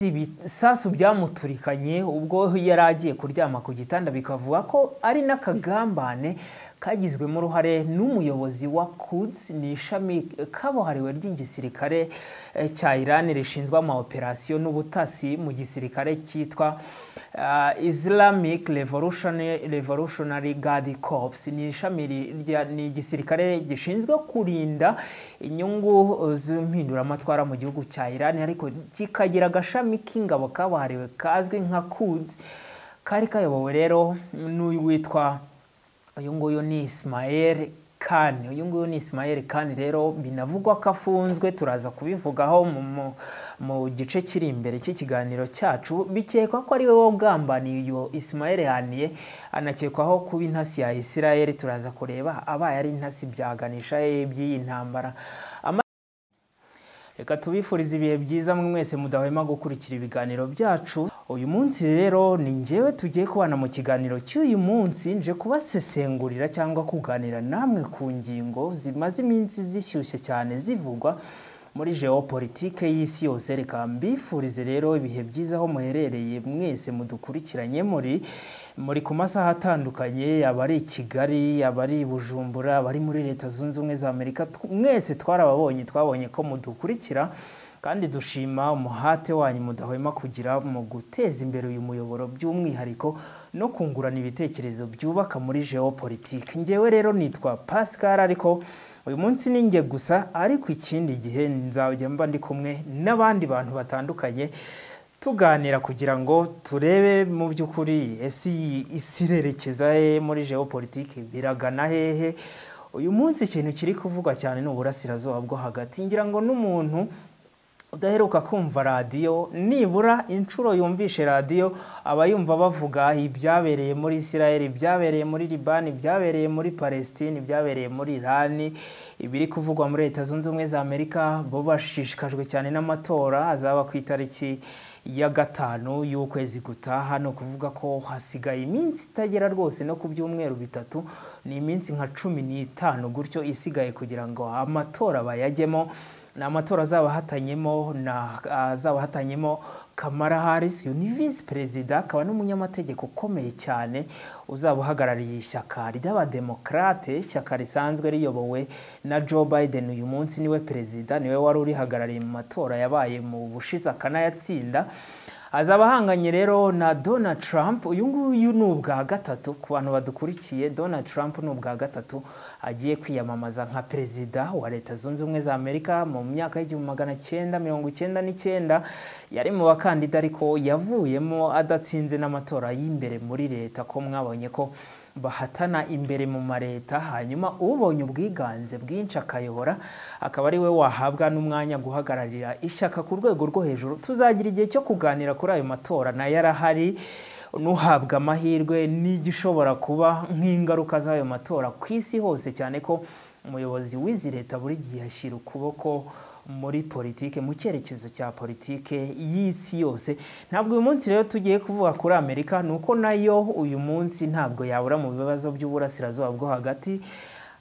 Ibisasu byamuturikanye ubwo yari agiye kuryama ku gitanda bikavuga ko ari n'akagambane kagizwemo uruhare n'umuyobozi wa Quds ni ishami kabuhariwe ry'igisirikare cya Iran rishinzwe ama operation n'ubutasi mu gisirikare cyitwa Islamic Revolutionary Guard Corps. Ni ishami ni igisirikare gishinzwe kurinda inyungu z'impinduramatwara mu gihugu cya Iran, ariko kikagira agashami k'ingabo kabuhariwe kazwi nka Quds, kari kayobowe rero n'uyu witwa uyu nguyu ni Ismail Khan. Uyu nguyu ni Ismail Khan rero binavugwa ko afunzwe, turaza kubivugaho mu gice kiri imbere cy'ikiganiro cyacu. Bikekwa ko ari we wogambaniye uyu Ismail Haniyeh, anakekwaho kuba intasi ya Israel. Turaza kureba abaye ari intasi byaganisha by'iyi ntambara. Reka tubifurize ibihe byiza mwese mudahwema gukurikira ibiganiro byacu. Uyu munsi rero ni njyewe tugiye kubana mu kiganiro cy'uyu munsi, nje kubasesengurira cyangwa kuganira namwe ku ngingo zimaze iminsi zishyushye cyane zivugwa muri geopolitike y'isi yose. Reka mbifurize rero ibihe byiza aho muherereye mwese mudukurikiranye muri ku masaha atandukanye, abari Kigali, abari Bujumbura, abari muri Leta Zunze Ubumwe za Amerika. Mwese twabonye ko mudukurikira, kandi dushima umuhate wanyu mudahwema kugira mu guteza imbere uyu muyoboro, by'umwihariko no kungurana ibitekerezo byubaka muri geopolitike. Njyewe rero nitwa Pascal, ariko uyu munsi ni njye gusa, ariko ikindi gihe nzajya mba ndi kumwe n'abandi bantu batandukanye tuganira kugira ngo turebe mu by'ukuri isi irerekeza muri geopolitike, biragana hehe. Uyu munsi ikintu kiri kuvugwa cyane ni uburasirazuba bwo hagati. Ngira ngo n'umuntu udaheruka kumva radiyo, nibura inshuro yumvishe radiyo, aba yumva bavuga ibyabereye muri Israel, ibyabereye muri Liban, ibyabereye muri Palestine, ibyabereye muri Iran, ibiri kuvugwa muri Leta Zunze Ubumwe za Amerika. Bo bashishikajwe cyane n'amatora azaba ku itariki ya 5 y'ukwezi gutaha. No kuvuga ko hasigaye iminsi itagera rwose no ku byumweru bitatu, ni iminsi nka 15 gutyo isigaye kugira ngo amatora bayajyemo. Na amatora azaba hatanyemo Kamala Harris, ni vice perezida, akaba n'umunyamategeko ukomeye cyane, uzaba uhagarariye ishyaka ry'abademokrate, ishyaka risanzwe riyobowe na Joe Biden. Uyu munsi niwe perezida, niwe wari urihagarariye mu matora yabaye mu bushize akanayatsinda. Azaba ahanganye rero na Donald Trump. Uyu nguyu ni ubwa gatatu, ku bantu badukurikiye, Donald Trump ni ubwa gatatu agiye kwiyamamaza nka perezida wa Leta Zunze Ubumwe za Amerika. Mu myaka y'1999 yari mu bakandida, ariko yavuyemo adatsinze n'amatora y'imbere muri leta, ko mwabonye ko bahatana imbere mu mareta, hanyuma ubonye ubwiganze bwinshi akayobora, akaba ari we wahabwa n'umwanya guhagararira ishyaka ku rwego rwo hejuru. Tuzagira igihe cyo kuganira kuri ayo matora, na yarahari n'uhabwa amahirwe n'igishobora kuba nk'ingaruka z'ayo matora ku isi hose, cyane ko umuyobozi w'izi leta buri gihe ashyira ukuboko muri politike, mu cyerekezo cya politike y'isi yose. Ntabwo uyu munsi rero tugiye kuvuga kuri Amerika, nuko nayo uyu munsi ntabwo yabura mu bibazo by'uburasirazuba bwo hagati.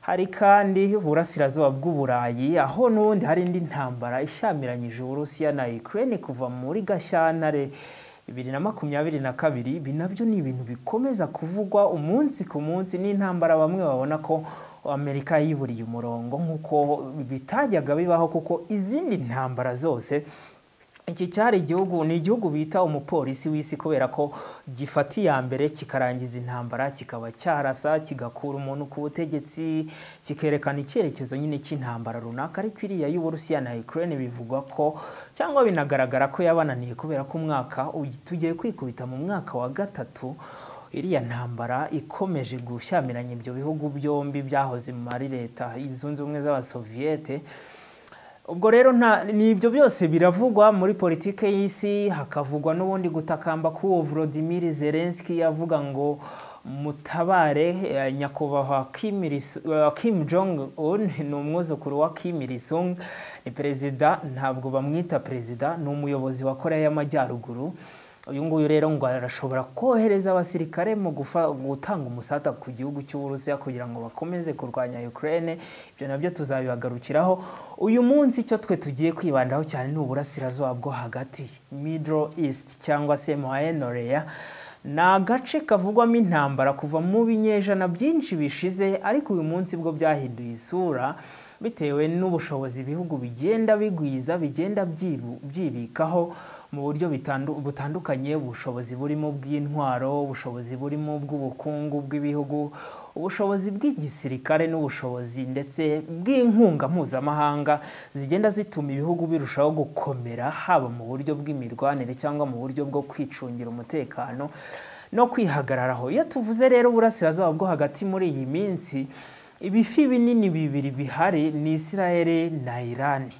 Hari kandi uburasirazuba bw'Uburayi, aho n'ubundi hari indi ntambara ishyamiranyije Uburusiya na Ukraine kuva muri Gashyantare 2022. Binabyo ni ibintu bikomeza kuvugwa umunsi ku munsi, n'intambara bamwe babona ko Amerika yiburiye umurongo nk'uko bitajyaga bibaho, kuko izindi ntambara zose iki cyari ni igihugu bita umupolisi w'isi, kubera ko gifata iya mbere kikarangiza intambara, kikaba cyarasa, kigakura umuntu ku butegetsi, kikerekana icyerekezo nyine cy'intambara runaka. Ariko iriya y'Uburusiya na Ukraine bivugwa ko, cyangwa binagaragara ko yabananiye, kubera ko umwaka tugiye kwikubita mu mwaka wa 3 iriya ntambara ikomeje gushyamiranya ibyo bihugu byombi byahoze muri Leta Zunze Ubumwe z'Abasoviyete. Ubwo rero ni ibyo byose biravugwa muri politike y'isi. Hakavugwa n'ubundi gutakamba k'uwo Volodymyr Zelensky, yavuga ngo mutabare nyakubahwa Kim Jong Un, ni umwuzukuru wa Kim Il Sung, ni perezida, ntabwo bamwita perezida, ni umuyobozi wa Korea y'Amajyaruguru. uyu nguyu rero ngo arashobora kohereza abasirikare mu gutanga umusada ku gihugu cy'Uburusiya kugira ngo bakomeze kurwanya Ukraine. Ibyo nabyo tuzabibagarukiraho. Uyu munsi icyo twe tugiye kwibandaho cyane ni uburasirazuba bwo hagati, Middle East cyangwa se Moyen-Orient. Ni agace kavugwamo intambara kuva mu binyejana byinshi bishize, ariko uyu munsi bwo byahinduye isura bitewe n'ubushobozi ibihugu bigenda bigwiza, bigenda byibikaho mu buryo butandukanye. Ubushobozi burimo bw'intwaro, ubushobozi burimo bw'ubukungu bw'ibihugu, ubushobozi bw'igisirikare n'ubushobozi ndetse bw'inkunga mpuzamahanga zigenda zituma ibihugu birushaho gukomera, haba mu buryo bw'imirwanire cyangwa mu buryo bwo kwicungira umutekano no kwihagararaho. Iyo tuvuze rero uburasirazuba bwo hagati muri iyi minsi, ibifi binini bibiri bihari ni Israel na Iran.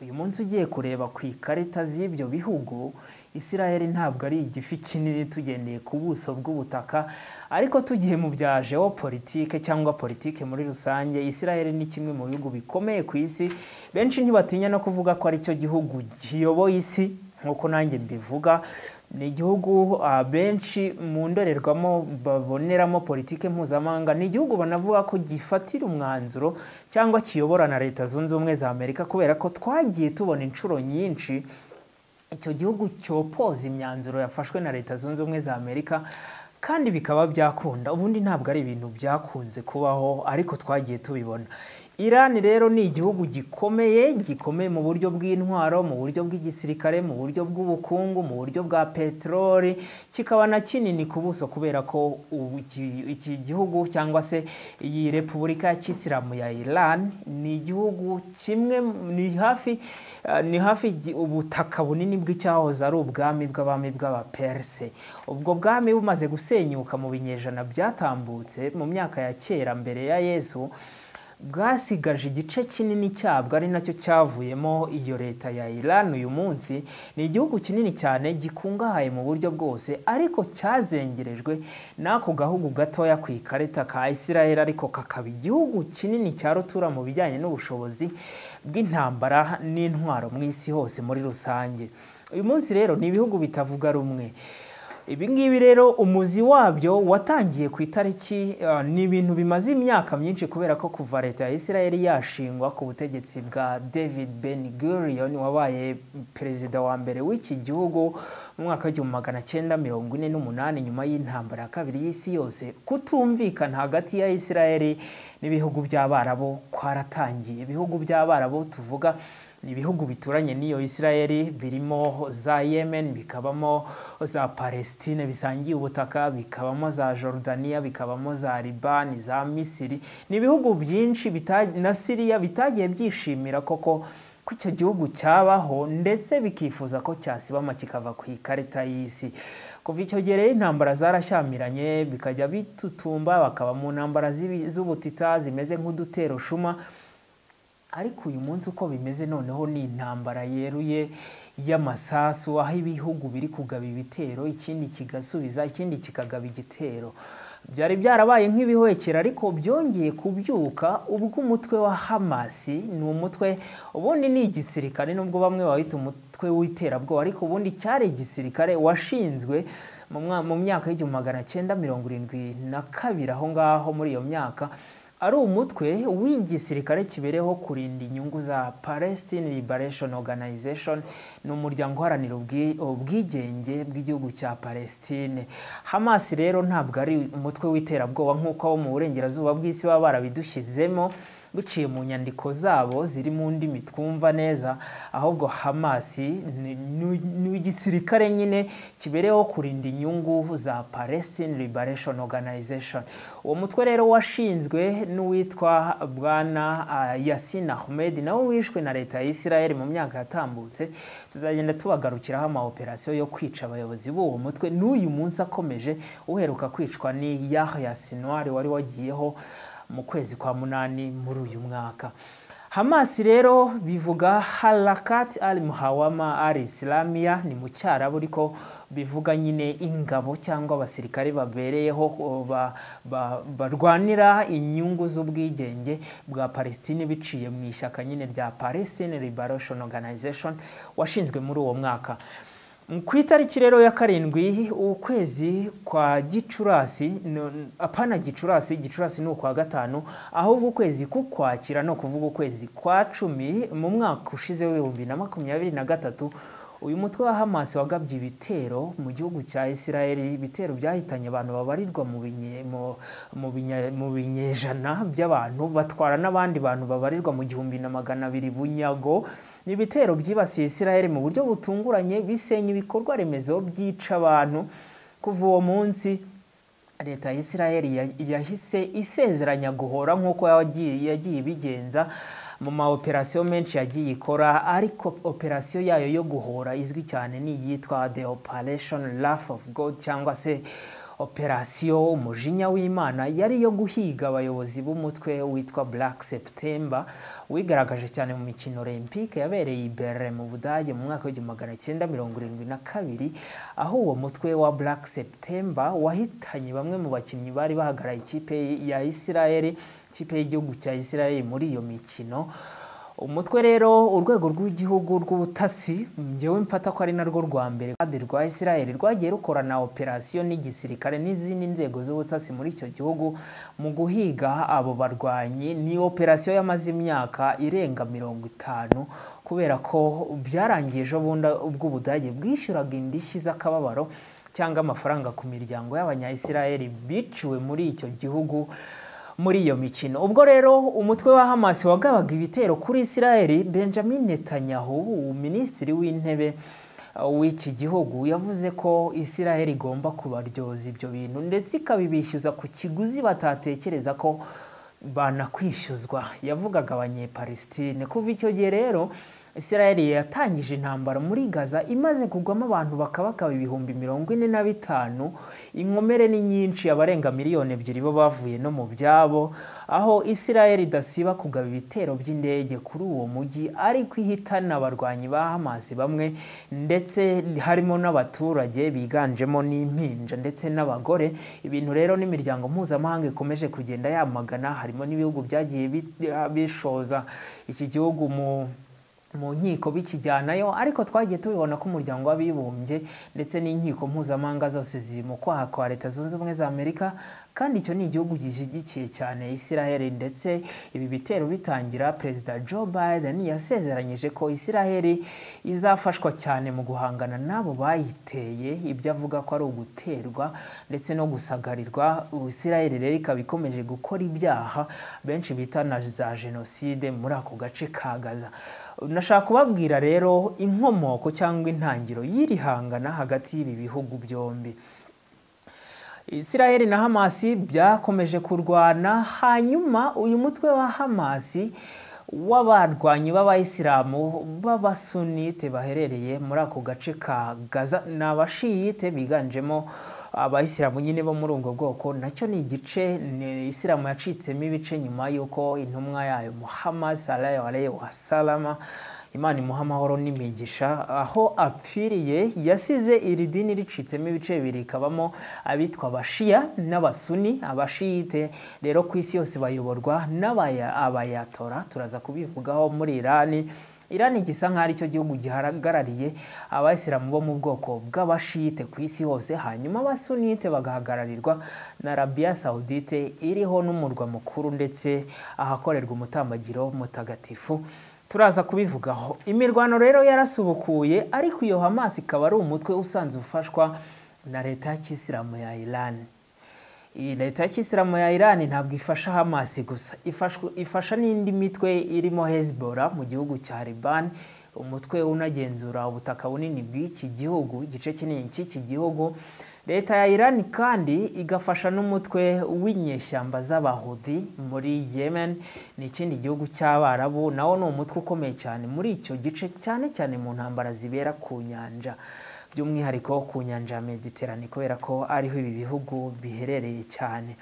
Uyu munsi ugiye kureba ku ikarita z'ibyo bihugu, Israel ntabwo ari igifi kinini tugendeye ku buso bw'ubutaka, ariko tugiye mu bya geopolitike cyangwa politike muri rusange, Israel ni kimwe mu bihugu bikomeye ku isi. Benshi ntibatinya no kuvuga ko ari cyo gihugu kiyoboye isi nk'uko nanjye mbivuga. Ni igihugu benshi mu ndorerwamo baboneramo politike mpuzamahanga. Ni igihugu banavuga ko gifatira umwanzuro cyangwa kiyobora na Leta Zunze Ubumwe za Amerika, kubera ko twagiye tubona inshuro nyinshi icyo gihugu cyopoza imyanzuro yafashwe na Leta Zunze Ubumwe za Amerika, kandi bikaba byakunda. Ubundi ntabwo ari ibintu byakunze kubaho, ariko twagiye tubibona. Iran rero ni igihugu gikomeye mu buryo bw'intwaro, mu buryo bw'igisirikare, mu buryo bw'ubukungu, mu buryo bwa peteroli, kikaba na kinini ku buso, kubera ko iki gihugu cyangwa se iyi Repubulika ya Kisilamu ya Iran ni igihugu kimwe, ni hafi ubutaka bunini bw'icyahoze ari ubwami bw'abami bw'Abaperse. Ubwo bwami bumaze gusenyuka mu binyejana byatambutse mu myaka ya kera mbere ya Yesu, bwasigaje igice kinini cyabwo, ari nacyo cyavuyemo iyo leta ya Iran. Uyu munsi ni igihugu kinini cyane gikungahaye mu buryo bwose, ariko cyazengerejwe n'ako gahugu gatoya ku ikarita ka Israel, ariko kakaba igihugu kinini cya rutura mu bijyanye n'ubushobozi bw'intambara n'intwaro mu isi hose muri rusange. Uyu munsi rero ni ibihugu bitavuga rumwe. Ibi ngibi rero umuzi wabyo watangiye ku itariki, ni ibintu bimaze imyaka myinshi, kubera ko kuva leta ya Israel yashingwa ku butegetsi bwa David Ben Gurion, wabaye perezida wa mbere w'iki gihugu mu mwaka w'1948 nyuma y'intambara ya kabiri y'isi yose, kutumvikana hagati ya Israel n'ibihugu by'Abarabu kwaratangiye. Ibihugu by'Abarabu tuvuga ni ibihugu bituranye n'iyo Israel, birimo za Yemen, bikabamo za Palestine bisangiye ubutaka, bikabamo za Jordania, bikabamo za Liban, za Misiri. Ni ibihugu byinshi na Syria bitagiye byishimira koko ko icyo gihugu cyabaho, ndetse bikifuza ko cyasibama kikava ku ikarita y'isi. Kuva icyo gihe rero intambara zarashyamiranye, bikajya bitutumba, bakaba mu ntambara z'ubutita zimeze nk'udutero shuma. Ariko uyu munsi uko bimeze noneho ni intambara yeruye y'amasasu, aho ibihugu biri kugaba ibitero, ikindi kigasubiza, ikindi kikagaba igitero. Byari byarabaye nk'ibihwekera, ariko byongeye kubyuka ubwo umutwe wa Hamas, ni umutwe ubundi ni igisirikare, nubwo bamwe bawita umutwe w'iterabwoba, ariko ubundi cyari igisirikare washinzwe mu myaka y'1972 aho ngaho. Muri iyo myaka ari umutwe w'igisirikare kibereho kurinda inyungu za Palestine Liberation Organization, ni umuryango uharanira ubwigenge bw'igihugu cya Palestine. Hamas rero ntabwo ari umutwe w'iterabwoba nk'uko abo mu burengerazuba bw'isi baba barabidushyizemo biciye mu nyandiko zabo ziri mu ndimi twumva neza, ahubwo Hamas ni igisirikare nyine kibereho kurinda inyungu za Palestine Liberation Organization. Uwo mutwe rero washinzwe n'uwitwa Bwana Yassin Ahmed, nawe wishwe na leta ya Israel mu myaka yatambutse. Tuzagenda tubagarukiraho amaoperasiyo yo kwica abayobozi b'uwo mutwe, n'uyu munsi akomeje. Uheruka kwicwa ni Yahya Sinwar, wari wagiyeho mu kwezi kwa munani muri uyu mwaka. Hamas rero bivuga Harakat al-Muqawama al-Islamiyya, ni mu Cyarabu, ariko bivuga nyine ingabo cyangwa abasirikare babereyeho barwanira inyungu z'ubwigenge bwa Palestine biciye mu ishyaka nyine rya Palestine Liberation Organization, washinzwe muri uwo mwaka. Ku itariki rero ya karindwi ukwezi kwa Gicurasi, apana Gicurasi ni ukwa gatanu, ahubwo ukwezi kukwakira no kuvuga ukwezi kwa 10 mu mwaka ushize w'2023, uyu mutwe wa Hamas wagabye ibitero mu gihugu cya Israel, ibitero byahitanye abantu babarirwa mu binyejana by'abantu, batwara n'abandi bantu babarirwa mu 1200 bunyago. Ni ibitero byibasiye Israel mu buryo butunguranye, bisenya ibikorwa remezo, byica abantu. Kuva uwo munsi leta ya Israel yahise isezeranya guhora nk'uko yagiye ibigenza mu ma operation menshi yagiye ikora, ariko operation yayo yo guhora izwi cyane ni yitwa The Operation Wrath of God, cyangwa se operation umujinya w'Imana, yari yo guhiga abayobozi b'umutwe witwa Black September, wigaragaje cyane mu mikino Olympique yabereye i Berlin mu Budage mu mwaka w'1972, aho uwo mutwe wa Black September wahitanye bamwe mu bakinnyi bari bahagaraye ikipe ya Israel, ikipe y'igihugu cya Israel muri iyo mikino. Umutwe rero urwego rw'igihugu rw'ubutasi, njyewe mfata ko ari narwo rwa mbere rwa Israel rwagiye rukorana operation n'igisirikare n'izindi nzego z'ubutasi muri icyo gihugu mu guhiga abo barwanyi. Ni operation yamaze imyaka irenga 50, kubera ko byarangiye ejo bundi ubwo Ubudage bwishyuraga indishyi z'akababaro cyangwa amafaranga ku miryango y'abanya-Israel biciwe muri icyo gihugu muri iyo mikino. Ubwo rero umutwe wa Hamas wagabaga ibitero kuri Israel, Benjamin Netanyahu, minisitiri w'intebe w'iki gihugu, yavuze ko Israel igomba kubaryoza ibyo bintu ndetse ikabibishyuza ku kiguzi batatekereza ko banakwishyuzwa. Yavugaga Abanyepalestine. Kuva icyo gihe rero Israel yatangije intambara muri Gaza, imaze kugwamo abantu bakabakaba 45,000. Inkomere ni nyinshi, abarenga 2 miliyoni bo bavuye no mu byabo, aho Israel idasiba kugaba ibitero by'indege kuri uwo mujyi, ariko ihitana abarwanyi ba Hamas bamwe, ndetse harimo n'abaturage biganjemo n'impinja ndetse n'abagore. Ibintu rero n'imiryango mpuzamahanga ikomeje kugenda yamagana, harimo n'ibihugu byagiye bishoza iki gihugu mu nkiko bikijyanayo, ariko twagiye tubibona ko umuryango w'abibumbye ndetse n'inkiko mpuzamahanga zose ziri mu kwaha kwa Leta Zunze Ubumwe za Amerika, kandi icyo ni igihugu gishyigikiye cyane Israel. Ndetse ibi bitero bitangira, Perezida Joe Biden yasezeranyije ko Israel izafashwa cyane mu guhangana n'abo bayiteye, ibyo avuga ko ari uguterwa ndetse no gusagarirwa. Israel rero ikaba ikomeje gukora ibyaha benshi bita na za jenoside muri ako gace ka Gaza. Nashaka kubabwira rero inkomoko cyangwa intangiro y'irihangana hagati y'ibi bihugu byombi. Israel na Hamas byakomeje kurwana, hanyuma uyu mutwe wa Hamas w'abarwanyi b'abayisilamu b'abasunite baherereye muri ako gace ka Gaza, n'abashiyite biganjemo abayisilamu nyine bo muri ubwo bwoko. Nacyo ni igice Isilamu yacitsemo ibice nyuma y'uko intumwa yayo Muhammad sallallahu alaihi wasallam, Imana imuha amahoro n'imigisha, aho apfiriye yasize iri dini ricitsemo ibice bibiri, ikabamo abitwa abashiya n'abasuni. Abashiyite rero ku isi yose bayoborwa n'abayatora, turaza kubivugaho muri Irani gisa nk'ari cyo gihugu gihagarariye abayisilamu bo mu bwoko bw'abashiyite ku isi hose, hanyuma abasunite bagahagararirwa na Arabia Saudite iriho n'umurwa mukuru ndetse ahakorerwa umutambagiro mutagatifu. Turaza kubivugaho. Imirwano rero yarasubukuye, ariko iyo Hamas ikaba ari umutwe usanzwe ufashwa na leta ya Kisilamu ya Iran. Iyi leta ya Kisilamu ya Iran ntabwo ifasha Hamas gusa, ifasha n'indi mitwe irimo Hezbollah mu gihugu cya Liban, umutwe unagenzura ubutaka bunini bw'iki gihugu, igice kinini cy'iki gihugu. Leta ya Iran kandi igafasha n'umutwe w'inyeshyamba z'Abahudi muri Yemen, ni ikindi gihugu cy'Abarabu, nawo ni umutwe ukomeye cyane muri icyo gice, cyane cyane mu ntambara zibera ku nyanja, by'umwihariko ku nyanja ya Mediterane, kubera ko ariho ibi bihugu biherereye cyane.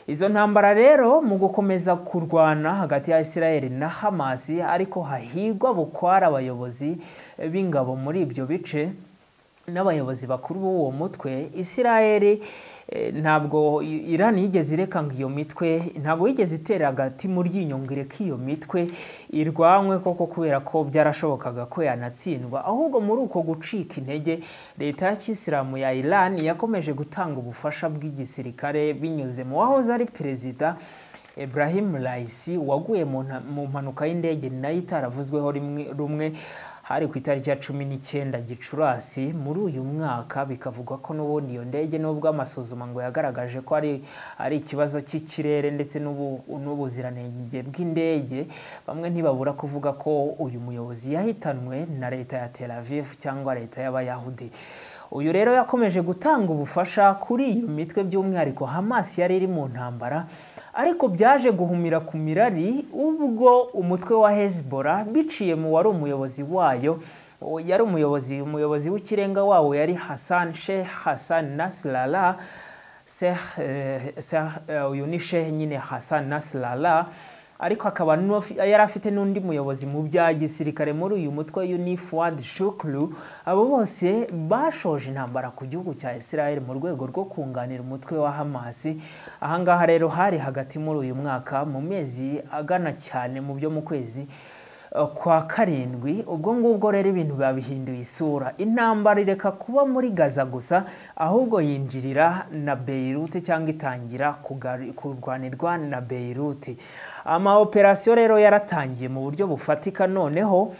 Izo ntambara rero mu gukomeza kurwana hagati ya Israel na Hamas, ariko hahigwa bukwara abayobozi b'ingabo muri ibyo bice, n'abayobozi bakuru b'uwo mutwe, Isirayeli ntabwo Iran yigeze ireka ngo iyo mitwe, ntabwo yigeze itera agati mu ryinyo ngo ireke iyo mitwe irwanywe koko, kubera ko byarashobokaga ko yanatsindwa. Ahubwo muri uko gucika intege, leta ya kisilamu ya Iran yakomeje gutanga ubufasha bw'igisirikare binyuze mu wahoze ari perezida Ebrahim Raisi waguye mu mpanuka y'indege nayo itaravuzweho rumwe, hari ku itariki ya 19 Gicurasi muri uyu mwaka. Bikavugwa ko n'ubundi iyo ndege nubwo amasuzuma ngo yagaragaje ko ari ikibazo cy'ikirere ndetse n'ubuziranenge bw'indege, bamwe ntibabura kuvuga ko uyu muyobozi yahitanwe na leta ya Tel Aviv cyangwa leta y'Abayahudi. Uyu rero yakomeje gutanga ubufasha kuri iyo mitwe, by'umwihariko Hamas yari iri mu ntambara, ariko byaje guhumira ku mirari ubwo umutwe wa Hezbollah biciye mu wari umuyobozi wayo, yari umuyobozi w'ikirenga wawo yari Sheikh Hassan Nasrallah. Uyu ni Sheikh nyine Hassan Nasrallah, ariko akaba yari afite n'undi muyobozi mu bya gisirikare muri uyu mutwe ni Fuad Shukru. Abo bose bashoje intambara ku gihugu cya Israel mu rwego rwo kunganira umutwe wa Hamas. Ahangaha rero hari hagati muri uyu mwaka mu mezi agana cyane mu byo mu kwezi kwa karindwi. Ubwo ngubwo rero ibintu babihinduye isura. Intambara ireka kuba muri Gaza gusa, ahubwo yinjirira na Beirut cyangwa itangira kurwanirwa na Beirut. Ama operasiyo rero yaratangiye mu buryo bufatika. Noneho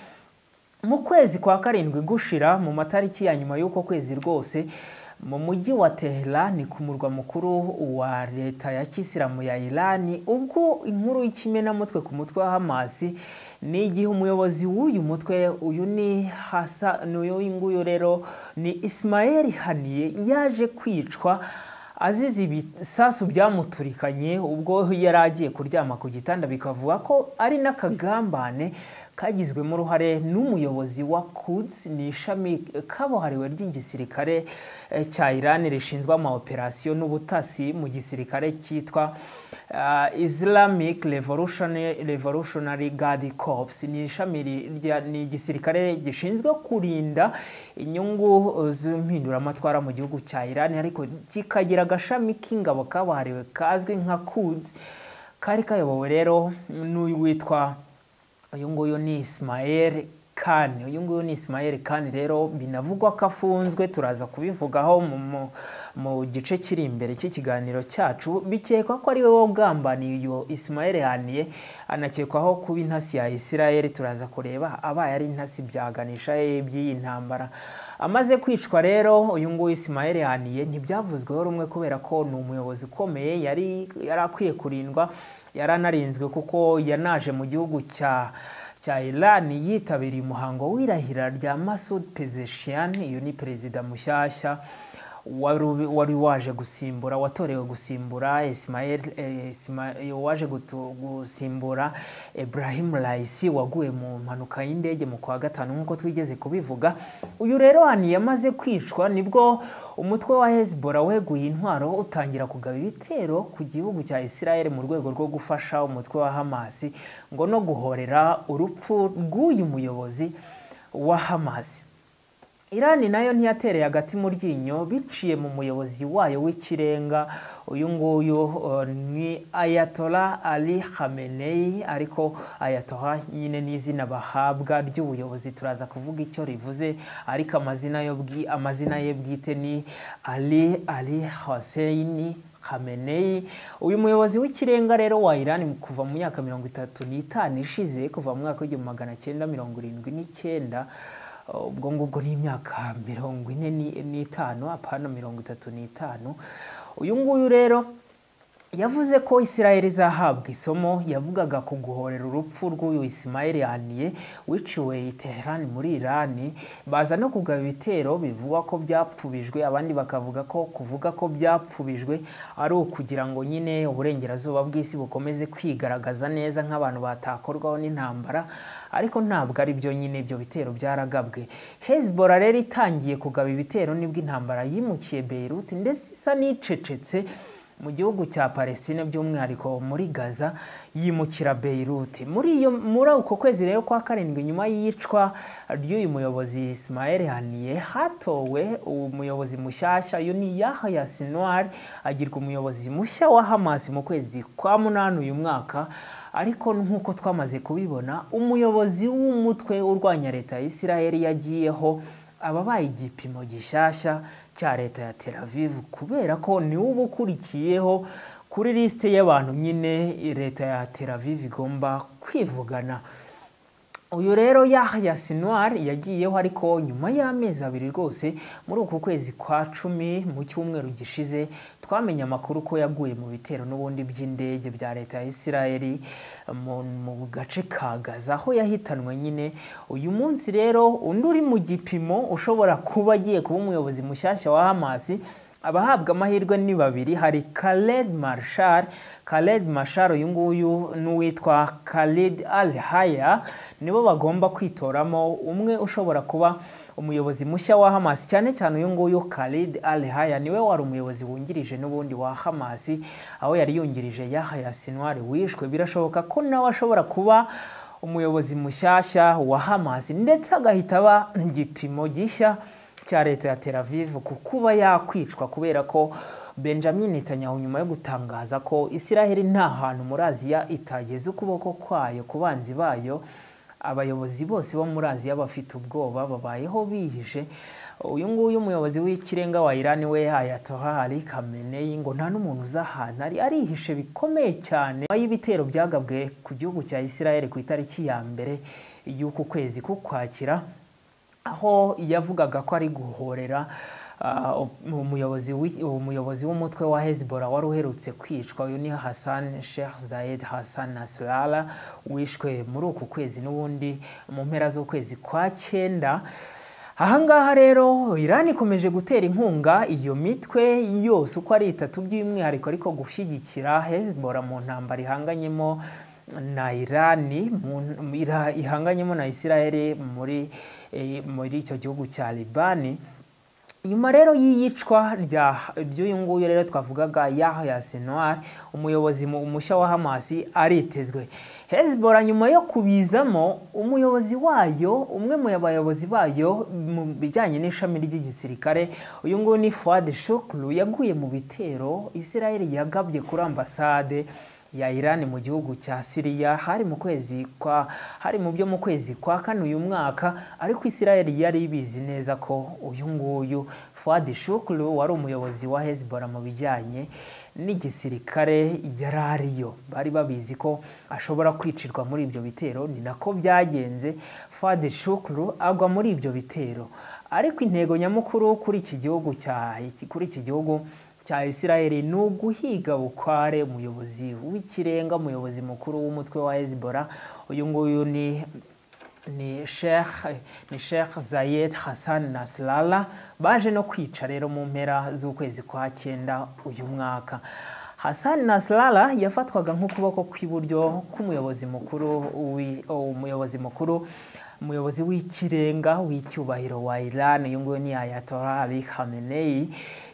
mu kwezi kwa karindwi gushira mu matariki ya nyuma y'uko kwezi rwose, mu mujyi wa Tehran ku murwa mukuru wa leta ya kisilamu ya Iran, ubwo inkuru y'ikimenamutwe ku mutwe wa Hamas ni igihe umuyobozi w'uyu mutwe, uyu ni Hassan, uyu nguyu rero ni Ismail Haniyeh, yaje kwicwa azize ibisasu byamuturikanye ubwo yari agiye kuryama ku gitanda. Bikavuga ko ari n'akagambane kagizwemo uruhare n'umuyobozi wa Quds, ni ishami kabuhariwe ry'igisirikare cya Iran rishinzwe ama operasiyo n'ubutasi mu gisirikare cyitwa Islamic Revolutionary Guard Corps. Ni ishami ni igisirikare gishinzwe kurinda inyungu z'impinduramatwara mu gihugu cya Iran, ariko kikagira agashami k'ingabo kabuhariwe kazwi nka Quds, kari kayobowe rero n'uyu witwa uyu nguyu ni Ismail Khan. Uyu nguyu ni Ismail Khan rero binavugwa ko afunzwe, turaza kubivugaho mu gice kiri imbere cy'ikiganiro cyacu. Bikekwa ko ari we wagambaniye uyu Ismail Haniyeh, anakekwaho kuba intasi ya Israel. Turaza kureba abaye ari intasi byaganisha by'iyi ntambara. Amaze kwicwa rero uyu nguyu Ismail Haniyeh ntibyavuzweho rumwe, kubera ko ni umuyobozi ukomeye, yari akwiye kurindwa, yaranarinzwe kuko yanaje mu gihugu cya Iran yitabiriye umuhango w'irahira rya Masoud Pezeshkian. Uyu ni perezida mushyashya wari waje gusimbura, watorewe gusimbura waje gusimbura Ebrahim Raisi waguye mu mpanuka y'indege mu kwa gatanu nk'uko twigeze kubivuga. Uyu rero yamaze kwicwa nibwo umutwe wa Hezbollah weguye intwaro utangira kugaba ibitero ku gihugu cya Israel mu rwego rwo gufasha umutwe wa Hamas ngo no guhorera urupfu rw'uyu muyobozi wa Hamas. Iran nayo ntiyatereye agati mu ryinyo biciye mu muyobozi wayo w'ikirenga, uyu nguyu ni Ayatollah Ali Khamenei, ariko Ayatollah nyine n'izina bahabwa ry'ubuyobozi, turaza kuvuga icyo rivuze, ariko amazina ye bwite ni Ali Hossein Khamenei. Uyu muyobozi w'ikirenga rero wa Iran kuva mu myaka 35 ishize, kuva mu mwaka w'1979, ubwo ngubwo ni imyaka 45 apana 35. Uyu nguyu rero yavuze ko Israel izahabwa isomo. Yavugaga ku guhorera urupfu rw'uyu Ismail Haniyeh wiciwe i Tehran muri Iran. Baza no kugaba ibitero bivugwa ko byapfubijwe, abandi bakavuga ko kuvuga ko byapfubijwe ari ukugira ngo nyine uburengerazuba bw'isi bukomeze kwigaragaza neza nk'abantu batakorwaho n'intambara, ariko ntabwo ari byo. Nyine ibyo bitero byaragabwe. Hezbollah rero itangiye kugaba ibitero nibwo intambara yimukiye Beirut ndetse isa n'icecetse mu gihugu cya Palestine by'umwihariko muri Gaza yimukira Beirut. Muri uko kwezi rero kwa karindwi nyuma y'iyicwa ry'uyu muyobozi Ismail Haniyeh hatowe umuyobozi mushyashya uyu ni Yahya Sinwar agirwa umuyobozi mushya wa Hamas mu kwezi kwa munani uyu mwaka. Ariko nk'uko twamaze kubibona umuyobozi w'umutwe urwanya leta ya Israel yagiyeho ababaye igipimo gishyashya cya leta ya Tel Aviv kubera ko ni uba ukurikiyeho kuri liste y'abantu nyine leta ya Tel Aviv igomba kwivugana. Uyu rero Yahya Sinwar yagiyeho ariko nyuma y'amezi abiri rwose muri uku kwezi kwa 10 mu cyumweru gishize twamenye amakuru ko yaguye mu bitero n'ubundi by'indege bya leta ya Israel mu gace ka Gaza aho yahitanwe nyine. Uyu munsi rero undi uri mu gipimo ushobora kuba agiye kuba umuyobozi mushyashya wa Hamas abahabwa amahirwe ni babiri. Hari Khaled Mashar uyu nguyu n'uwitwa Khalid Al-Haya nibo bagomba kwitoramo umwe ushobora kuba umuyobozi mushya wa Hamas. Cyane cyane uyu nguyu Khalid Al-Haya niwe wari umuyobozi wungirije n'ubundi wa Hamas aho yari yungirije Yahya Sinwar wishwe. Birashoboka ko nawe ashobora kuba umuyobozi mushyashya wa Hamas ndetse agahita aba igipimo gishya cya leta ya Tel Aviv kukuba yakwicwa kubera ko Benjamin Netanyahu nyuma yo gutangaza ko Israel nta hantu muri Aziya itageze ukuboko kwayo ku banzi bayo, abayobozi bose bo muri Aziya bafite ubwoba babayeho bihishe. Uyu nguyu umuyobozi w'ikirenga wa Iran we Ayatollah Ali Khamenei ngo nta n'umuntu uzahana arihishe bikomeye cyane. Y'ibitero byagabwe ku gihugu cya Israel ku itariki ya mbere y'uku kwezi k'Ukwakira aho yavugaga ko ari guhorera umuyobozi w'umutwe wa Hezbollah wari uherutse kwicwa. Uyu ni Sheikh Zayed Hassan Nasrallah wishwe muri uku kwezi n'ubundi mu mpera z'ukwezi kwa 9. Ahangaha rero Iran ikomeje gutera inkunga iyo mitwe yose uko ari 3 by'umwihariko ariko gushyigikira Hezbollah mu ntambara ihanganyemo na ihanganyemo na Israel muri icyo gihugu cya Libani. Nyuma rero y'iyicwa ry'uyu nguyu rero twavugaga Yahya Sinwar umuyobozi mushya wa Hamas aritezwe. Hezbollah nyuma yo kubizamo umuyobozi wayo umwe mu bayobozi bayo mu bijyanye n'ishami ry'igisirikare uyu nguyu ni Fuad Shukru yaguye mu bitero Israel yagabye kuri ambasade ya Iran mu gihugu cya Syria hari mu kwezi kwa 4 uyu mwaka. Ariko Israel yari ibizi neza ko uyu nguyu Fuad Shukru wari umuyobozi wa Hezbollah mu bijyanye n'igisirikare yarariyo, bari babizi ko ashobora kwicirwa muri ibyo bitero. Ni nako byagenze, Fuad Shukru agwa muri ibyo bitero. Ariko intego nyamukuru kuri iki gihugu cya Israel ni uguhiga bukware umuyobozi w'ikirenga umuyobozi mukuru w'umutwe wa Hezbollah. Uyu nguyu ni Sheikh Zayed Hassan Nasrallah baje no kwica rero mu mpera z'ukwezi kwa 9 uyu mwaka. Hassan Nasrallah yafatwaga nk'ukuboko kw'iburyo k'umuyobozi umuyobozi w'ikirenga w'icyubahiro wa Iran uyu nguyu ni Ayatollah Ali Khamenei.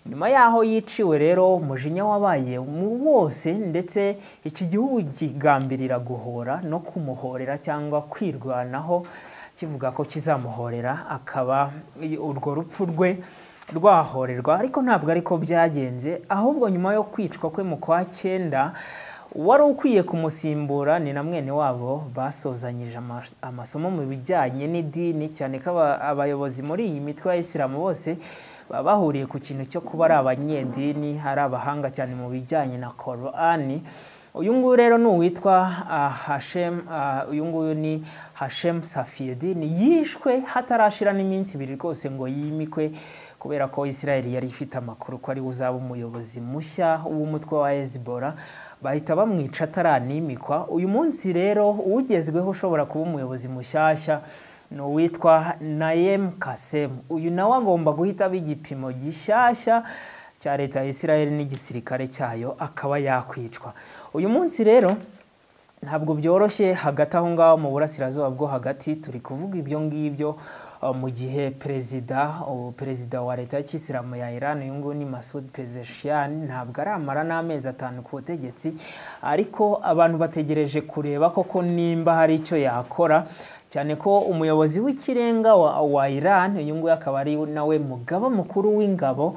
Nyuma yaho yiciwe rero umujinya wabaye mu bose ndetse iki gihugu kigambirira guhora no kumuhorera cyangwa kwirwanaho kivuga ko kizamuhorera akaba urwo rupfu rwe rwahorerwa. Ariko ntabwo ariko byagenze, ahubwo nyuma yo kwicwa kwe mu kwa 9 wari ukwiye kumusimbura ni na mwene wabo basozanyije amasomo mu bijyanye n'idini, cyane ko abayobozi muri iyi mitwe ya Islam bose bahuriye ku kintu cyo kuba ari abanyedini, hari abahanga cyane mu bijyanye na Qur'ani. Uyu nguyu rero ni uwitwa Hashem Safieddin yishwe hatarashira n'iminsi 2 rwose ngo yimikwe kubera ko Israel yari ifite amakuru ko ari uzaba umuyobozi mushya w'umutwe wa Hezbollah, bahita bamwica ataranimikwa. Uyu munsi rero ugezweho ushobora kuba umuyobozi mushyashya no witwa Naim Qassem. Uyu nawe agomba guhita bigipimo gishyashya cya leta ya Israel n'igisirikare cyayo akaba yakwicwa. Uyu munsi rero ntabwo byoroshye hagati aho ngaho mu burasirazuba bwo hagati turi kuvuga ibyo ngibyo mu gihe perezida wa leta y'Ikisilamu ya Iran uyu nguyu ni Masoud Pezeshkian ntabwo aramara n'amezi 5 ku butegetsi, ariko abantu bategereje kureba koko nimba hari icyo yakora, cyane ko umuyobozi w'ikirenga wa Iran uyu nguyu akaba ari nawe mugaba mukuru w'ingabo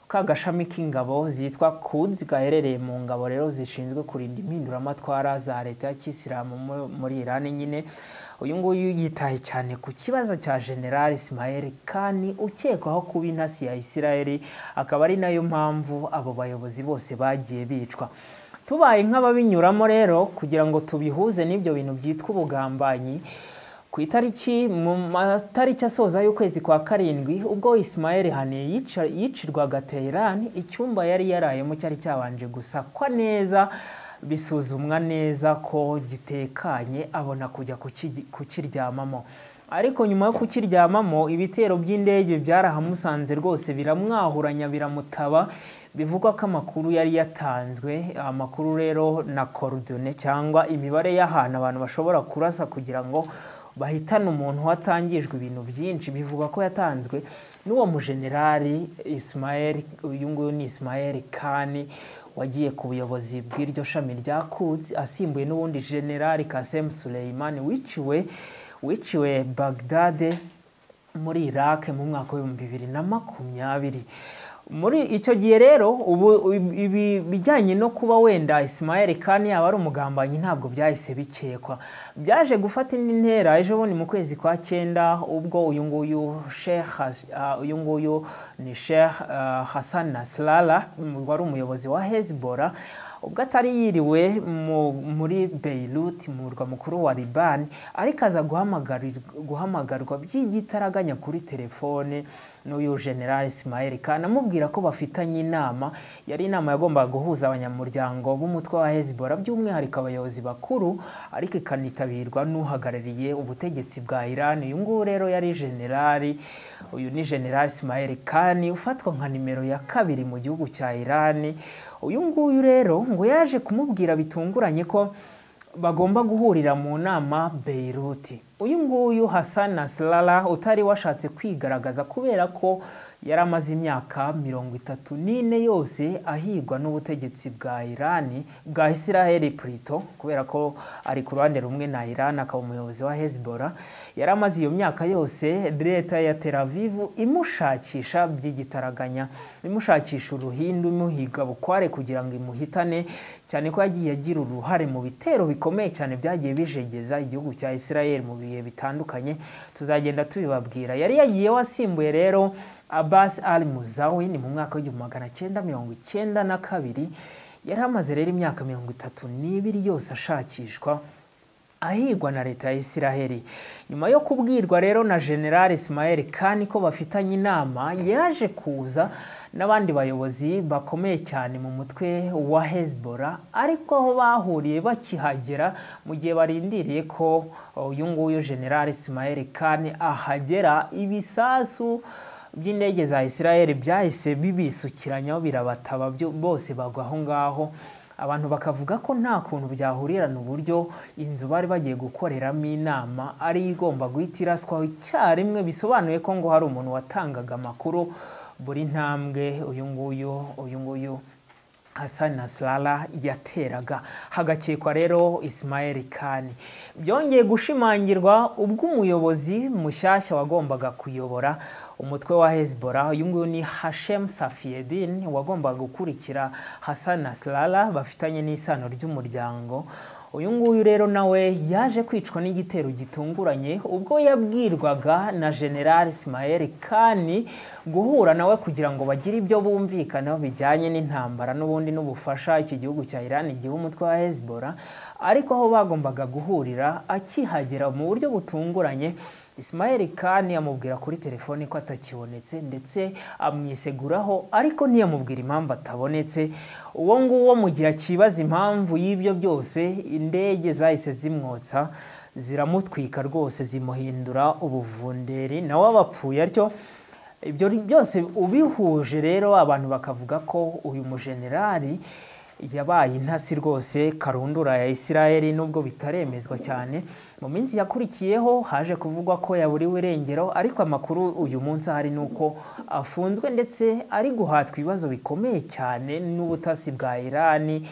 kagashami k'ingabo zitwa Quds gaherereye mu ngabo rero zishinzwe kurinda impinduramatwara za leta y'Ikisilamu muri Iran nyine. Uyu nguyu yitaye cyane ku kibazo cya General Ismail Kani ukekwaho kuba intasi ya Israel, akaba ari nayo mpamvu abo bayobozi bose bagiye bicwa. Tubaye nk'ababinyuramo rero kugira ngo tubihuze n'ibyo bintu byitwa ubugambanyi, ku itariki mu matariki asoza y'ukwezi kwa karindwi ubwo Ismail Haniyeh yicirwaga Tehran, icyumba yari yarayemo cyari cyabanje gusakwa neza bisuzumwa neza ko gitekanye, abona kujya kukiryamamo. Ariko nyuma yo kukiryamamo ibitero by'indege byarahamusanze rwose biramwahuranya biramutaba, bivugwa ko amakuru yari yatanzwe, amakuru rero na coordonate cyangwa imibare y'ahantu abantu bashobora kurasa kugira ngo bahitana umuntu watangijwe ibintu byinshi, bivuga ko yatanzwe n'uwo mujenerali Ismail, uyu nguyu ni Ismail Kani wagiye ku buyobozi bw'iryo shami rya Quds asimbuye n'ubundi General Qasem Soleimani wiciwe Baghdad muri Iraq mu mwaka wa 2020. Muri icyo gihe rero ubu ibi bijyanye no kuba wenda Ismail Kani yaba ari umugambanyi ntabwo byahise bikekwa, byaje gufata indi ntera ejo bundi mu kwezi kwa 9 ubwo uyu nguyu ni Sheikh Hassan Nasrallah wari umuyobozi wa Hezbollah, ubwo atari yiriwe muri Beirut mu murwa mukuru wa Liban, ariko aza guhamagarwa by'igitaraganya kuri telefone n'uyu General Ismail Kani amubwira ko bafitanye inama. Yari inama yagombaga guhuza abanyamuryango b'umutwe wa Hezbollah by'umwihariko abayobozi bakuru, ariko ikanitabirwa n'uhagarariye ubutegetsi bwa Iran. Uyu nguyu rero yari uyu ni General Ismail Kani ufatwa nka nimero ya 2 mu gihugu cya Iran. Uyu nguyu rero ngo yaje kumubwira bitunguranye ko bagomba guhurira mu nama Beirut. Uyu nguyu Hassan Nasrallah utari washatse kwigaragaza kubera ko yari amaze imyaka 34 yose ahigwa n'ubutegetsi bwa Iran, bwa Israel plutôt, kubera ko ari ku ruhande rumwe na Iran akaba umuyobozi wa Hezbollah. Yari amaze iyo myaka yose leta ya Tel Aviv imushakisha by'igitaraganya, imushakisha uruhindu, imuhiga bukware kugira ngo imuhitane, cyane ko yagiye agira uruhare mu bitero bikomeye cyane byagiye bijegeza igihugu cya Israel mu bihe bitandukanye, tuzagenda tubibabwira. Yari yagiye wasimbuye rero Abbas al-Muzawi ni mu mwaka wa 1992. Yari amaze rero imyaka 32 yose ashakishwa ahigwa na leta ya Israel. Nyuma yo kubwirwa rero na General Ismail Kani ko bafitanye inama, yaje kuza n'abandi bayobozi bakomeye cyane mu mutwe wa Hezbollah, ariko aho bahuriye bakihagera mu gihe barindiriye ko uyu nguyu General Ismail Kani ahagera, ibisasu by'indege za Israel byahise bibisukiranyaho birabataba bose bagwa aho ngaho. Abantu bakavuga ko nta kuntu byahurirana uburyo inzu bari bagiye gukoreramo inama ari igomba guhita iraswaho icyarimwe, bisobanuye ko ngo hari umuntu watangaga amakuru buri ntambwe uyu nguyu Hassan Nasrallah yateraga. Hagakekwa rero Ismail Kani. Byongeye gushimangirwa ubwo umuyobozi mushyashya wagombaga kuyobora umutwe wa Hezbollah, uyu nguyu ni Hashem Safieddin wagombaga gukurikira Hassan Nasrallah bafitanye n'isano ry'umuryango. Uyu nguyu rero nawe yaje kwicwa n'igitero gitunguranye ubwo yabwirwaga na General Ismail Kani guhura nawe kugira ngo bagire ibyo bumvikanaho bijyanye n'intambara n'ubundi n'ubufasha iki gihugu cya Iran igihe umutwe wa Hezbollah, ariko aho bagombaga guhurira akihagera mu buryo butunguranye Ismail Kani amubwira kuri telefone ko atakibonetse ndetse amwiseguraho, ariko ntiyamubwira impamvu atabonetse. Uwo nguwo mu gihe akibaza impamvu y'ibyo byose, indege zahise zimwotsa ziramutwika rwose zimuhindura ubuvunderi, nawe abapfuye atyo. Ibyo byose ubihuje rero abantu bakavuga ko uyu mujenerali yabaye intasi rwose karundura ya Isiraheli nubwo bitaremezwa cyane. Mu minsi yakurikiyeho haje kuvugwa ko yaburiwe irengero, ariko amakuru uyu munsi hari nuko afunzwe ndetse ari guhatwa ibibazo bikomeye cyane n'ubutasi bwa Irani,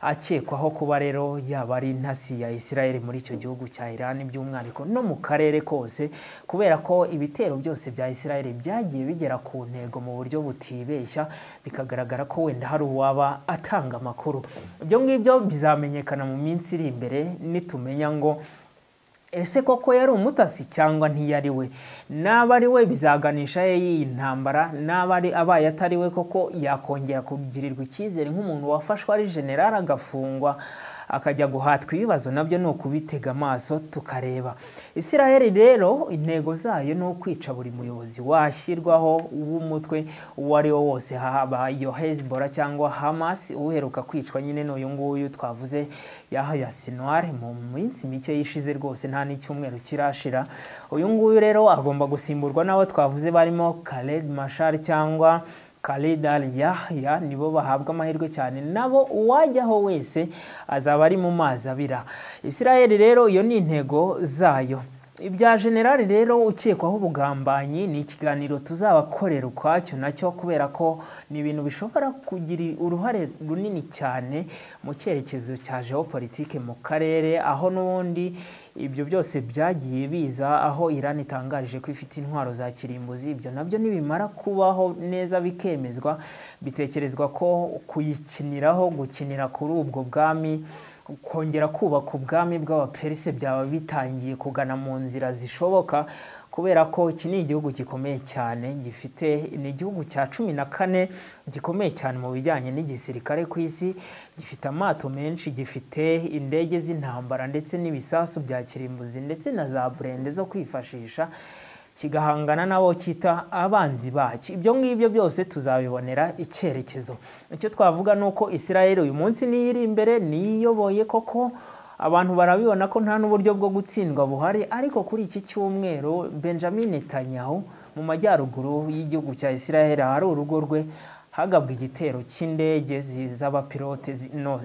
akekwaho kuba rero yaba ari intasi ya Isiraheli muri icyo gihugu cya Irani by'umwihariko no mu karere kose, kubera ko ibitero byose bya Isiraheli byagiye bigera ku ntego mu buryo butibeshya, bikagaragara ko wenda hari uwaba atanga amakuru. Ibyo ngibyo bizamenyekana mu minsi iri imbere nitumenya ngo ese koko yari umutasi cyangwa ntiyari we. Naba ari we bizaganisha iyi ntambara, naba abaye atari we koko yakongera kugirirwa icyizere nk'umuntu wafashwe ari general agafungwa akajya guhatwa ibibazo, nabyo ni ukubitega amaso tukareba. Isiraheli rero intego zayo ni ukwica buri muyobozi washyirwaho w'umutwe uwo ari wo wose, haba iyo Hezbollah cyangwa Hamas. Uheruka kwicwa nyine n'uyu nguyu twavuze Yahya Sinwar mu minsi mike yishize rwose, nta n'icyumweru kirashira. Uyu nguyu rero agomba gusimburwa n'abo twavuze barimo Khaled Mashar cyangwa Khalid al-Yahya, nibo bahabwa amahirwe cyane, nabo uwajyaho wese azaba ari mu mazi abira. Isiraheli rero iyo ni intego zayo. Ibya generali rero ukekwaho ubugambanyi ni ikiganiro tuzabakorera ukwacyo nacyo, kubera ko ni ibintu bishobora kugira uruhare runini cyane mu cyerekezo cya geopolitike mu karere, aho n'ubundi ibyo byose byagiye biza, aho Iran itangarije ko ifite intwaro za kirimbuzi. Ibyo nabyo nibimara kubaho neza bikemezwa, bitekerezwa ko kuyikiniraho, gukinira kuri ubwo bwami, kongera kubaka ubwami bw'abaperisi byaba bitangiye kugana mu nzira zishoboka, kubera ko iki ni igihugu gikomeye cyane, ni igihugu cya 14 gikomeye cyane mu bijyanye n'igisirikare ku isi, gifite amato menshi, gifite indege z'intambara ndetse n'ibisasu bya kirimbuzi ndetse na za burende zo kwifashisha, kigahangana nabo kita abanzi bacyo. Ibyo ngibyo byose tuzabibonera icyerekezo. Icyo twavuga nuko Isiraheli uyu munsi niyiri imbere, niyoboye koko, abantu barabibona ko nta n'uburyo bwo gutsindwa buhari. Ariko kuri iki cyumweru Benjamin Netanyahu mu majyaruguru y'igihugu cya Isiraheli, hari urugo rwe hagabwa igitero cy'indege z'abapilote,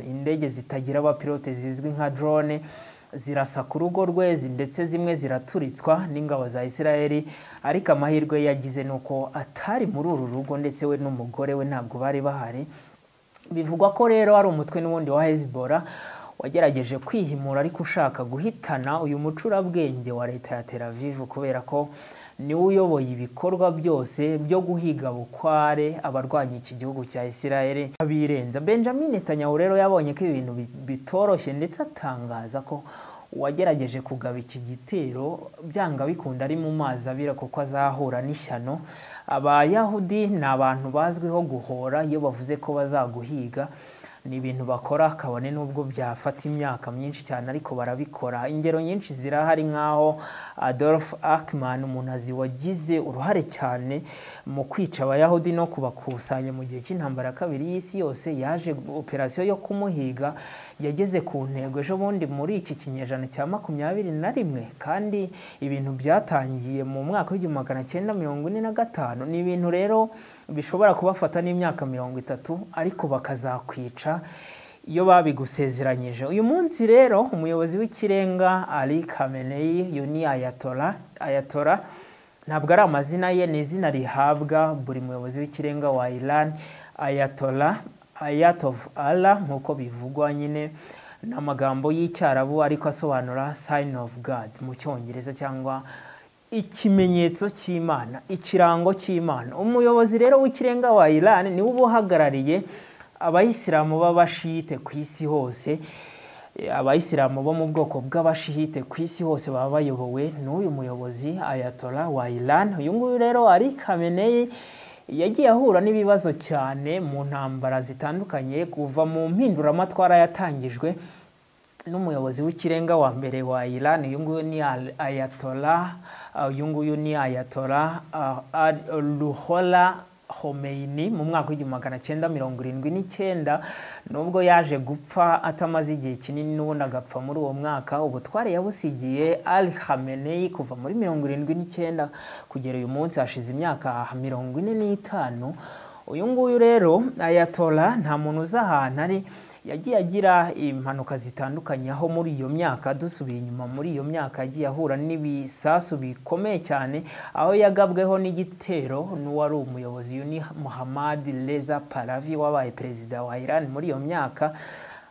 indege zitagira abapilote zizwi nka drone, zirasa ku rugo rwe ndetse zimwe ziraturitswa n'ingabo za Isiraheli. Ariko amahirwe yagize nuko atari muri uru rugo, ndetse we n'umugore we ntabwo bari bahari. Bivugwa ko rero ari umutwe n'ubundi wa Hezbollah wagerageje kwihimura, ariko ushaka guhitana uyu mucurabwenge wa leta ya Tel Aviv, kubera ko niwe uyoboye ibikorwa byose byo guhiga bukware abarwanya iki gihugu cya Isiraheli abirenza. Benjamin Netanyahu rero yabonye ko ibintu bitoroshye, ndetse atangaza ko uwagerageje kugaba iki gitero byanga bikunda ari mu mazi abira, kuko azahura n'ishyano. Abayahudi ni abantu bazwiho guhora iyo bavuze ko bazaguhiga. Ni ibintu bakora kabone nubwo byafata imyaka myinshi cyane, ariko barabikora. Ingero nyinshi zirahari, nkaho Adolf Eichmann, umunazi wagize uruhare cyane mu kwica abayahudi no kubakusanya mu gihe cy'intambara ya kabiri y'isi yose, yaje operasiyo yo kumuhiga, yageze ku ntego ejo bundi muri iki kinyejana cya 21, kandi ibintu byatangiye mu mwaka w'1945. Ni ibintu rero bishobora kubafata n'imyaka 30, ariko bakazakwica iyo babigusezeranyije. Uyu munsi rero umuyobozi w'ikirenga Ali Khamenei, yuni Ayatollah ntabwo ari amazina ye, ni izina rihabwa buri muyobozi w'ikirenga wa Iran. Ayatollah, Ayat of Allah nk'uko bivugwa nyine, n'amagambo y'icyarabu ariko asobanura sign of God mu cyongereza, cyangwa ikimenyetso cy'Imana, ikirango cy'Imana. Umuyobozi rero w'ikirenga wa Iran niwe ubuhagarariye abayisilamu b'abashite ku isi hose. Abayisilamu bo mu bwoko bw'abashite ku isi hose baba bayobowe n'uyu muyobozi Ayatollah wa Iran. Uyu nguyu rero Ali Khamenei yagiye ahura n'ibibazo cyane mu ntambara zitandukanye, kuva mu mpinduramatwara yatangijwe n'umuyobozi w'ikirenga wa mbere wa Iran. Uyu nguyu ni Ayatollah Ruhollah Khomeini mu mwaka w'1979, nubwo yaje gupfa atamaze igihe kinini, n'ubundi agapfa muri uwo mwaka. Ubutware yabusigiye Ali Khamenei kuva muri 79 kugera uyu munsi, hashize imyaka 45. uyu nguyu rero Ayatollah nta muntu uzi ahantu ari, yagiye agira impanuka zitandukanye, aho muri iyo myaka dusubiye inyuma muri iyo myaka yagiye ahura n'ibisasu bikomeye cyane, aho yagabweho n'igitero n'uwari umuyobozi Mohammad Reza Pahlavi wabaye perezida wa Iran muri iyo myaka.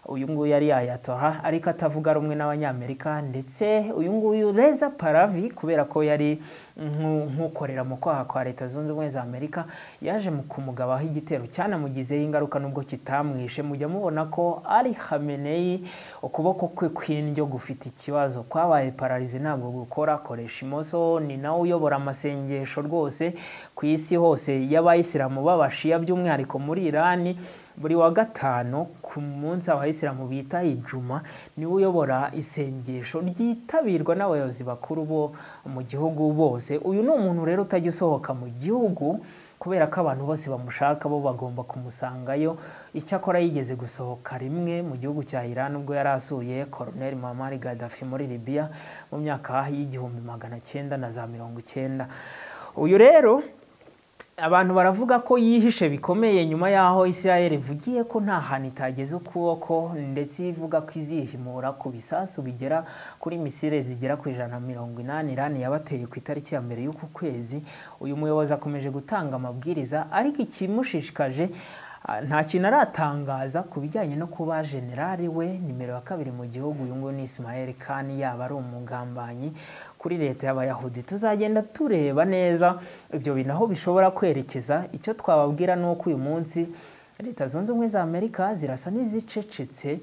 Uyu nguyu yari Ayatollah ariko atavuga rumwe n'abanyamerika, ndetse uyu nguyu Reza Pahlavi kubera ko yari nk'ukorera mu kwaha kwa Leta Zunze Ubumwe za Amerika, yaje mu kumugabaho igitero cyanamugizeho ingaruka nubwo kitamwishe. Mujya mubona ko Ali Khamenei ukuboko kwe kw'indyo gufite ikibazo, kwabaye paralize ntabwo gukora, akoresha imoso. Ni nawe uyobora amasengesho rwose ku isi hose y'abayisilamu b'abashiya, by'umwihariko muri Irani. Buri wa gatanu ku munsi abayisilamu bita Ijuma, niwe uyobora isengesho ryitabirwa n'abayobozi bakuru bo mu gihugu bose. Uyu ni umuntu rero utajya usohoka mu gihugu kubera ko abantu bose bamushaka, bo bagomba kumusangayo. Icyakora yigeze gusohoka rimwe mu gihugu cya Iran ubwo yari asuye Colonel Muammar Gaddafi muri Libya mu myaka y'1990. Uyu rero abantu baravuga ko yihishe bikomeye nyuma yaho Israel ivugiye ko nta hantu itageze ukuboko, ndetse ivuga ko izihimura ku bisasu bigera kuri misile zigera ku 180 Iran yabateye ku itariki ya mbere y'uku kwezi. Uyu muyobozi akomeje gutanga amabwiriza, ariko ikimushishikaje nta kintu aratangaza ku bijyanye no kuba generali we nimero ya 2 mu gihugu. Uyu nguyu ni Ismail Khan, yaba ari umugambanyi kuri leta y'Abayahudi. Tuzagenda tureba neza ibyo bintu aho bishobora kwerekeza. Icyo twababwira ni uko uyu munsi Leta Zunze Ubumwe za Amerika zirasa n'izicecetse,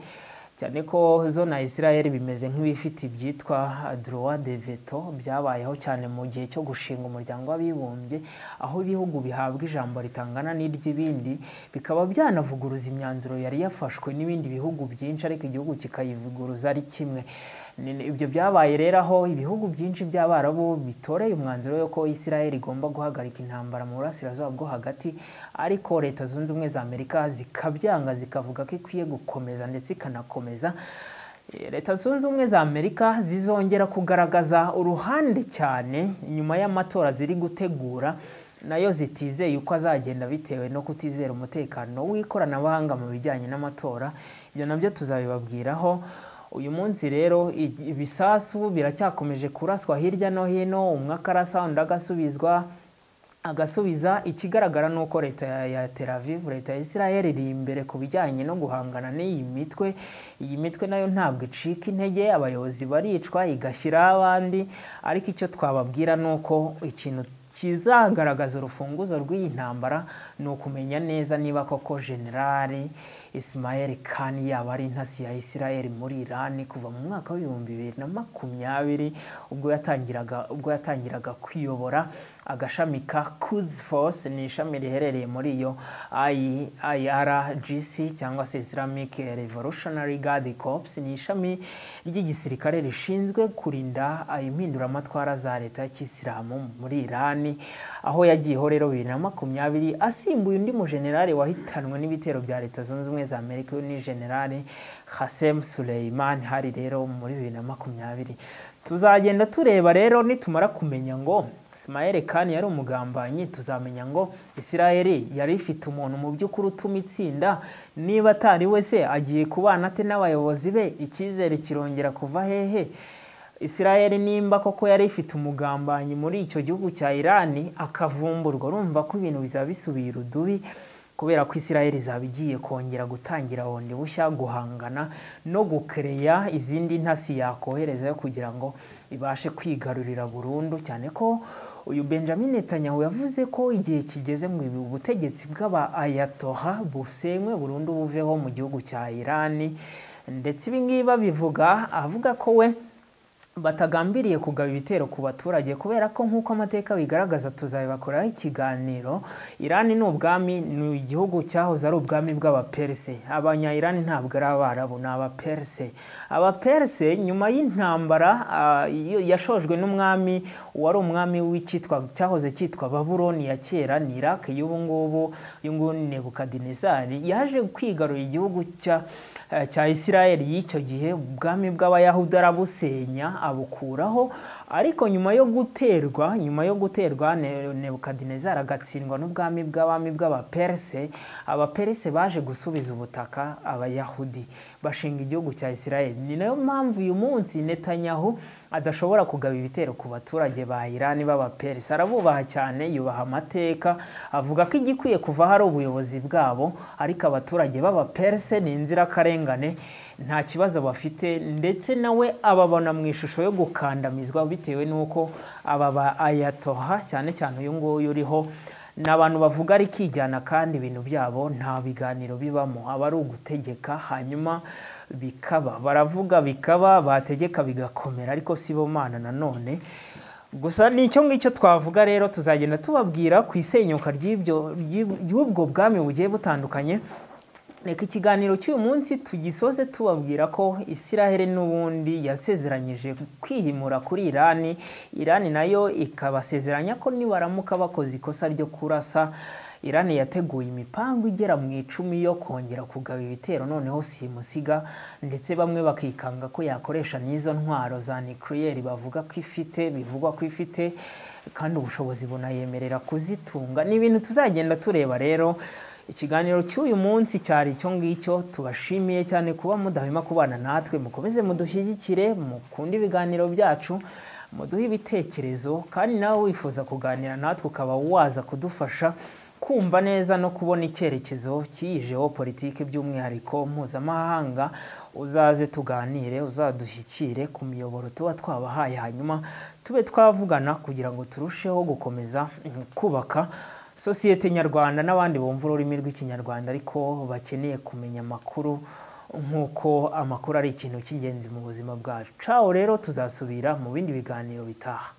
cyane ko zo na Israel bimeze nk'ibifite ibyitwa droit de veto, byabayeho cyane mu gihe cyo gushinga umuryango w'abibumbye, aho ibihugu bihabwa ijambo ritangana n'iry'ibindi, bikaba byanavuguruza imyanzuro yari yafashwe n'ibindi bihugu byinshi, ariko igihugu kikayivuguruza ari kimwe. Ibyo byabaye rero aho ibihugu byinshi by'Abarabu bitoreye umwanzuro yuko Israel igomba guhagarika intambara mu burasirazuba bwo hagati, ariko Leta Zunze Ubumwe za Amerika zikabyanga, zikavuga ko ikwiye gukomeza ndetse ikanakomeza. Leta Zunze Ubumwe za Amerika zizongera kugaragaza uruhande cyane nyuma y'amatora ziri gutegura, nayo zitizeye uko azagenda bitewe no kutizera umutekano w'ikoranabuhanga mu bijyanye n'amatora. Ibyo nabyo tuzabibabwiraho. Uyu munsi rero ibisasu biracyakomeje kuraswa hirya no hino, umwe akarasa undi agasubiza. Ikigaragara nuko leta ya Tel Aviv, leta ya Israel iri imbere ku bijyanye no guhangana n'iyi mitwe. Iyi mitwe nayo ntabwo icika intege, abayobozi baricwa igashyiraho abandi, ariko icyo twababwira nuko ikintu kizagaragaza urufunguzo rw'iyi ntambara ni ukumenya neza niba koko generali Ismail Khan yaba ari intasi ya Israel muri Iran kuva mu mwaka w'2020 ubwo yatangiraga kwiyobora agashami ka Quds Force. Ni ishami riherereye muri iyo IRGC cyangwa se Islamic Revolutionary Guard Corps. Ni ishami ry'igisirikare rishinzwe kurinda impinduramatwara za leta y'Isilamu muri Iran, aho yagiyeho rero 2020 asimbuye undi mujenerali wahitanwe n'ibitero bya Leta Zunze Ubumwe za Amerika, ni generali Qasem Soleimani. Hari rero muri 2020 tuzagenda tureba rero, nitumara kumenya ngo Ismail Khan yari umugambanyi, tuzamenya ngo Israel yari ifite umuntu mu by'ukuri utuma itsinda. Niba atari we se agiye kubana ate n'abayobozi be? Icyizere kirongera kuva hehe? Israel nimba koko yari ifite umugambanyi muri icyo gihugu cya Iran akavumburwa, urumva ko ibintu bizaba bisubira udubi, kubera ko Israel izaba igiye kongera gutangira bundi bushya guhangana no gukereya izindi ntasi yakoherezayo kugira ngo ibashe kwigarurira burundu, cyane ko uyu Benjamin Netanyahu yavuze ko igihe kigeze mu ubutegetsi bw'aba Ayatollah busenywe burundu buveho mu gihugu cya Iran. Ndetse ibi ngibi babivuga avuga ko we batagambiriye kugaba ibitero ku baturage, kubera ko nk'uko amateka bigaragaza, tuzabibakoraho ikiganiro. Iran ni ubwami, ni igihugu cyahoze ari ubwami bw'abaperse. Abanya-Iran ntabwo ari Abarabu, ni abaperse. Abaperse nyuma y'intambara yashojwe n'umwami wari umwami w'icyitwa cyahoze cyitwa Babuloni ya kera, ni Iraq y'ubu ngubu, Nebukadinezar yaje kwigarurira igihugu cya Israel y'icyo gihe. Ubwami bw'Abayahudi arabusenya, abukuraho, ariko nyuma yo guterwa Nebukadinezari agatsindwa n'ubwami bw'abaperse. Abaperse baje gusubiza ubutaka abayahudi, bashinga igihugu cya Isirayeli. Ni nayo mpamvu uyu munsi Netanyahu adashobora kugaba ibitero ku baturage ba Irani b'abaperse. Arabubaha cyane, yubaha amateka, avuga ko igikwiye kuva hari ubuyobozi bwabo, ariko abaturage b'abaperse ni inzirakarengane, nta kibazo bafite, ndetse nawe ababona mu ishusho yo gukandamizwa bitewe n'uko aba ba ayatoha cyane cyane uyu nguyu uriho n'abantu bavuga ari kijyana, kandi ibintu byabo nta biganiro bibamo, aba ari ugutegeka hanyuma bikaba, baravuga bikaba, bategeka bigakomera, ariko si bo Mana nanone. Gusa nicyo ngicyo twavuga rero, tuzagenda tubabwira ku isenyuka ry'ubwo bwami bugiye butandukanye. Reka ikiganiro cy'uyu munsi tugisoze tubabwira ko Isiraheli n'ubundi yasezeranyije kwihimura kuri Irani. Irani nayo ikabasezeranya ko nibaramuka bakoze ikosa ryo kurasa, Irani yateguye imipango igera mu 10 yo kongera kugaba ibitero, noneho simusiga, ndetse bamwe bakikanga ko yakoresha n'izo ntwaro za nucleaire bivugwa ko ifite, kandi ubushobozi bunayemerera kuzitunga. Ni ibintu tuzagenda tureba rero. Ikiganiro cy'uyu munsi cyari icyo ngicyo. Tubashimiye cyane kuba mudahwema kubana natwe, mukomeze mudushyigikire, mukunde ibiganiro byacu, muduhe ibitekerezo, kandi nawe wifuza kuganira natwe ukaba waza kudufasha kumva neza no kubona icyerekezo cy'iyijeho politike by'umwihariko mpuzamahanga, uzaze tuganire, uzadushyikire ku miyoboro tuba twabahaye, hanyuma tube twavugana kugira ngo turusheho gukomeza kubaka sosiyete nyarwanda n'abandi bumva ururimi rw'ikinyarwanda ariko bakeneye kumenya amakuru, nk'uko amakuru ari ikintu cy'ingenzi mu buzima bwacu. Ciao rero, tuzasubira mu bindi biganiro bitaha.